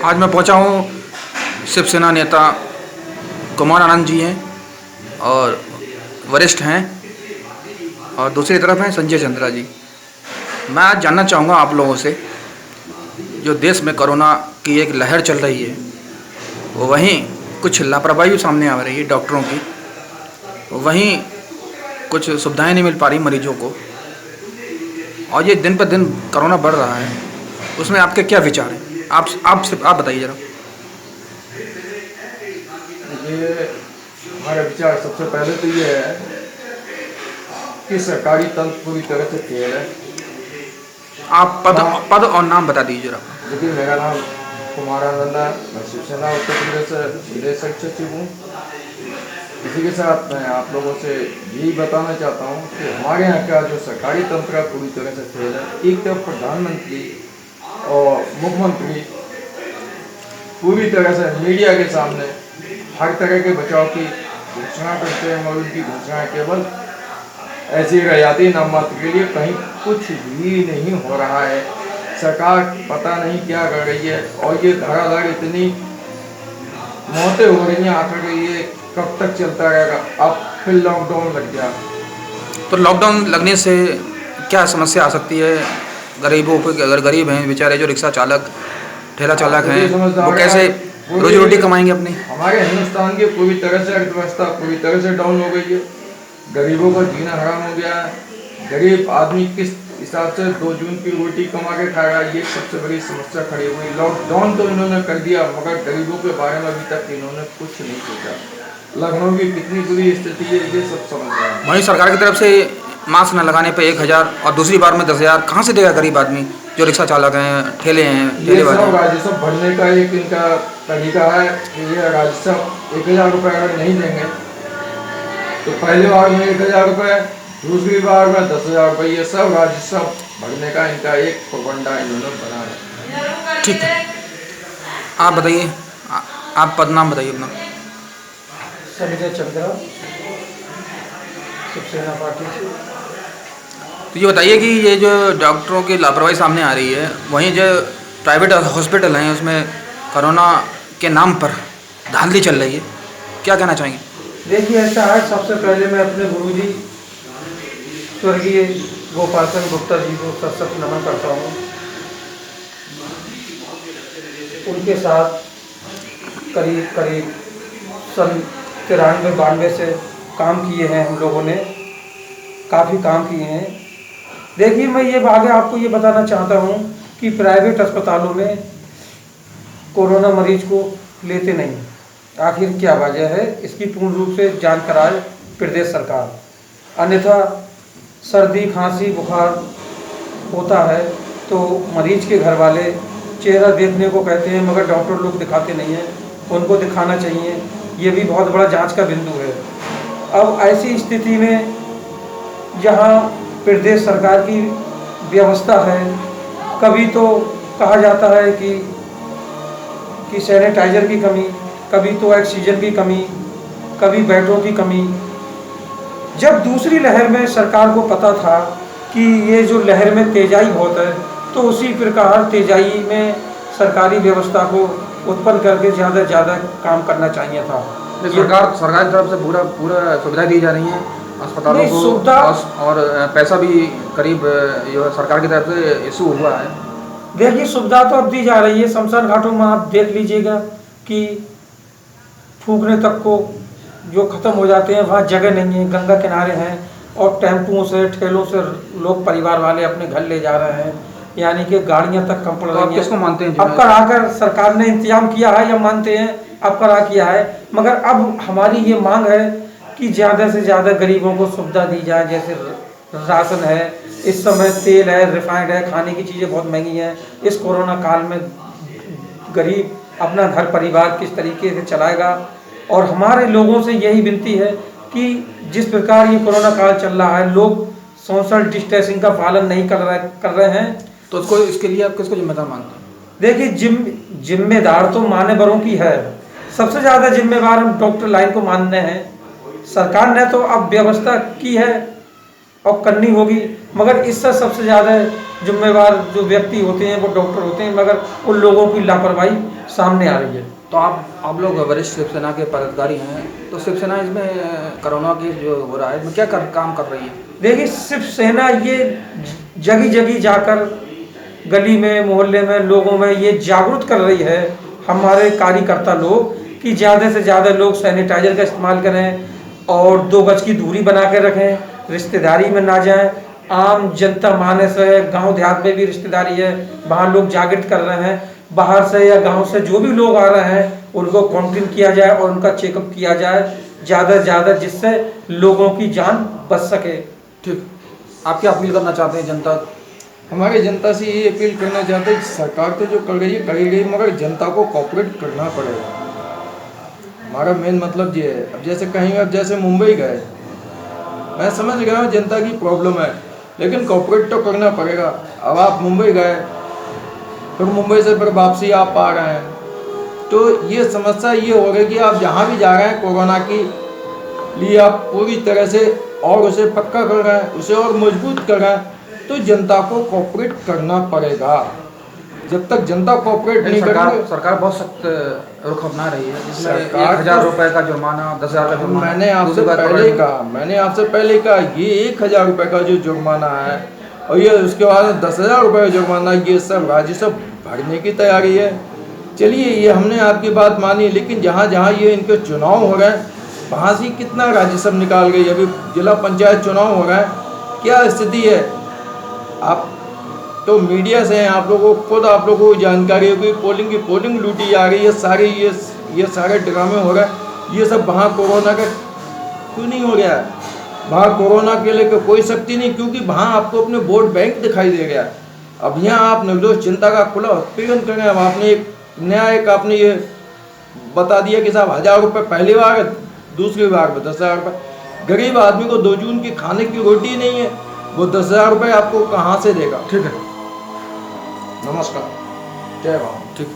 आज मैं पहुंचा हूं, शिवसेना नेता कुमार आनंद जी हैं और वरिष्ठ हैं, और दूसरी तरफ हैं संजय चंद्रा जी। मैं आज जानना चाहूँगा आप लोगों से, जो देश में कोरोना की एक लहर चल रही है, वहीं कुछ लापरवाही भी सामने आ रही है डॉक्टरों की, वहीं कुछ सुविधाएं नहीं मिल पा रही मरीजों को, और ये दिन पर दिन कोरोना बढ़ रहा है, उसमें आपके क्या विचार हैं? आप बताइए जरा। देखिए, हमारा विचार सबसे पहले तो ये है कि सरकारी तंत्र पूरी तरह से फेल है। आप पद और नाम बता दीजिए जरा। देखिए, मेरा नाम कुमार आनंद है, मैं शिवसेना उत्तर प्रदेश से विदेश सचिव हूँ। इसी के साथ मैं आप लोगों से यही बताना चाहता हूँ कि हमारे यहाँ का जो सरकारी तंत्र है पूरी तरह से फेल है। एक तरफ प्रधानमंत्री और मुख्यमंत्री पूरी तरह से मीडिया के सामने हर तरह के बचाव की घोषणा करते हैं, और उनकी घोषणाएं केवल ऐसी रयाती नाम मात्र के लिए, कहीं कुछ भी नहीं हो रहा है। सरकार पता नहीं क्या कर रही है, और ये धड़ाधड़ इतनी मौतें हो रही हैं, आखिर ये कब तक चलता रहेगा? अब फिर लॉकडाउन लग गया। तो लॉकडाउन लगने से क्या समस्या आ सकती है गरीबों को? अगर गरीब हैं बेचारे, जो रिक्शा चालक, ठेला चालक हैं, वो कैसे रोजी रोटी कमाएंगे अपनी? हमारे हिंदुस्तान की पूरी तरह से अर्थव्यवस्था पूरी तरह से डाउन हो गई है। गरीबों का जीना हराम हो गया है। गरीब आदमी किस हिसाब से 2 जून की रोटी कमा के खा रहा है, ये सबसे बड़ी समस्या खड़ी हुई। लॉकडाउन तो इन्होंने कर दिया, मगर गरीबों के बारे में अभी तक इन्होंने कुछ नहीं सोचा। लखनऊ की कितनी बुरी स्थिति है, ये सब समझ रहे हैं। वहीं सरकार की तरफ से मास्क न लगाने पे 1000 और दूसरी बार में 10,000 कहाँ से देगा गरीब आदमी, जो रिक्शा चालक हैं, ठेले हैं, ठेले वाले? ये सब राजस्व भरने का एक इनका तरीका है कि ये राजस्व 1000 रुपये अगर नहीं देंगे तो पहली बार में 1000 रुपये, दूसरी बार में 10,000 रुपये, ये सब राजस्व भरने का इनका एक प्रोपगंडा इन्होंने बना है। ठीक है, आप बताइए, आप पदनाम बताइए अपना। संजय चंद्रा, शिवसेना पार्टी से। तो ये बताइए कि ये जो डॉक्टरों की लापरवाही सामने आ रही है, वहीं जो प्राइवेट हॉस्पिटल हैं उसमें कोरोना के नाम पर धांधली चल रही है, क्या कहना चाहेंगे? देखिए, ऐसा है, सबसे पहले मैं अपने गुरुजी स्वर्गीय गोपाल चंद्र गुप्ता जी को सत नमन करता हूँ। उनके साथ करीब सन 93-92 से काम किए हैं हम लोगों ने, काफ़ी काम किए हैं। देखिए, मैं ये आगे आपको ये बताना चाहता हूँ कि प्राइवेट अस्पतालों में कोरोना मरीज को लेते नहीं, आखिर क्या वजह है? इसकी पूर्ण रूप से जांच कराए प्रदेश सरकार। अन्यथा सर्दी, खांसी, बुखार होता है तो मरीज के घर वाले चेहरा देखने को कहते हैं, मगर डॉक्टर लोग दिखाते नहीं हैं। उनको दिखाना चाहिए, ये भी बहुत बड़ा जांच का बिंदु है। अब ऐसी स्थिति में जहां प्रदेश सरकार की व्यवस्था है, कभी तो कहा जाता है कि सैनिटाइजर की कमी, कभी तो ऑक्सीजन की कमी, कभी बेडों की कमी। जब दूसरी लहर में सरकार को पता था कि ये जो लहर में तेजाई बहुत है, तो उसी प्रकार तेजाई में सरकारी व्यवस्था को उत्पन्न करके ज़्यादा से ज़्यादा काम करना चाहिए था। सरकार की तरफ से पूरा सुविधा दी जा रही है अस्पतालों को, सुविधा और पैसा भी करीब जो सरकार की तरफ से इशू हुआ है। देखिए, सुविधा तो अब दी जा रही है। शमशान घाटों में आप देख लीजिएगा कि फूकने तक को जो ख़त्म हो जाते हैं, वहाँ जगह नहीं है, गंगा किनारे हैं, और टेम्पुओं से, ठेलों से लोग परिवार वाले अपने घर ले जा रहे हैं, यानी कि गाड़ियाँ तक कम पड़ रही हैं। किसको मानते हैं? अब कराकर सरकार ने इंतजाम किया है, या मानते हैं अब करा किया है, मगर अब हमारी ये मांग है कि ज़्यादा से ज़्यादा गरीबों को सुविधा दी जाए। जैसे राशन है, इस समय तेल है, रिफाइंड है, खाने की चीज़ें बहुत महंगी हैं। इस कोरोना काल में गरीब अपना घर परिवार किस तरीके से चलाएगा? और हमारे लोगों से यही विनती है कि जिस प्रकार ये कोरोना काल चल रहा है, लोग सोशल डिस्टेंसिंग का पालन नहीं कर रहे हैं। तो उसको इसके लिए आप किसको जिम्मेदार मानते हैं? देखिए जिम्मेदार तो माने बरों की है, सबसे ज़्यादा जिम्मेवार हम डॉक्टर लाइन को मानते हैं। सरकार ने तो अब व्यवस्था की है और करनी होगी, मगर इससे सबसे ज़्यादा जिम्मेवार जो व्यक्ति होते हैं वो डॉक्टर होते हैं, मगर उन लोगों की लापरवाही सामने आ रही है। तो आप लोग वरिष्ठ शिवसेना के पदाधिकारी हैं, तो शिवसेना इसमें कोरोना की जो हो रहा है इसमें क्या काम कर रही है? देखिए शिवसेना ये जगह जगह जाकर गली में मोहल्ले में लोगों में ये जागरूक कर रही है हमारे कार्यकर्ता लोग कि ज़्यादा से ज़्यादा लोग सैनिटाइजर का इस्तेमाल करें और 2 गज की दूरी बना के रखें, रिश्तेदारी में ना जाएं। आम जनता मानस है, गांव देहात में भी रिश्तेदारी है, वहाँ लोग जागृत कर रहे हैं। बाहर से या गांव से जो भी लोग आ रहे हैं उनको क्वारंटीन किया जाए और उनका चेकअप किया जाए ज़्यादा से ज़्यादा, जिससे लोगों की जान बच सके। ठीक, आप क्या अपील करना चाहते हैं जनता? हमारी जनता से ये अपील करना चाहते हैं कि सरकार तो जो कर रही है करी गई, मगर जनता को कॉपरेट करना पड़ेगा। हमारा मेन मतलब ये है। अब जैसे कहीं अब जैसे मुंबई गए, मैं समझ गया हूँ जनता की प्रॉब्लम है, लेकिन कॉपरेट तो करना पड़ेगा। अब आप मुंबई गए, फिर मुंबई से फिर वापसी आप आ रहे हैं, तो ये समस्या ये हो गई कि आप जहाँ भी जा रहे हैं कोरोना की लिए आप पूरी तरह से और उसे पक्का कर रहे हैं, उसे और मजबूत कर रहे हैं, तो जनता को कॉपरेट करना पड़ेगा। जब तक जनता कॉपरेट नहीं करेगी, सरकार बहुत सख्त रुख अपना रही है, जिसमें 1000 रुपये का जुर्माना, 10,000 का जुर्माना। मैंने आपसे पहले कहा ये 1000 रुपये का जो जुर्माना है और ये उसके बाद 10,000 रुपये का जुर्माना, ये सब राजस्व भरने की तैयारी है। चलिए ये हमने आपकी बात मानी, लेकिन जहाँ जहाँ ये इनके चुनाव हो रहे हैं वहाँ से कितना राजस्व निकाल गई। अभी जिला पंचायत चुनाव हो रहा है, क्या स्थिति है? आप तो मीडिया से हैं, आप लोगों को खुद आप लोगों को जानकारी होगी, पोलिंग लूटी जा रही है, सारी ये सारे ड्रामे हो रहे हैं। ये सब वहाँ कोरोना का क्यों नहीं हो गया है? वहाँ कोरोना के लिए कोई शक्ति नहीं, क्योंकि वहाँ आपको अपने वोट बैंक दिखाई दे गया। अब यहाँ आप निर्दोष जनता का खुला उत्पीड़न करें। अब आपने एक नया आपने ये बता दिया कि साहब 1000 रुपये पहली बार, दूसरी बार में 10,000 रुपये। गरीब आदमी को 2 जून की खाने की रोटी नहीं है, वो 10,000 रुपये आपको कहाँ से देगा? ठीक है, नमस्कार, जय राम। ठीक।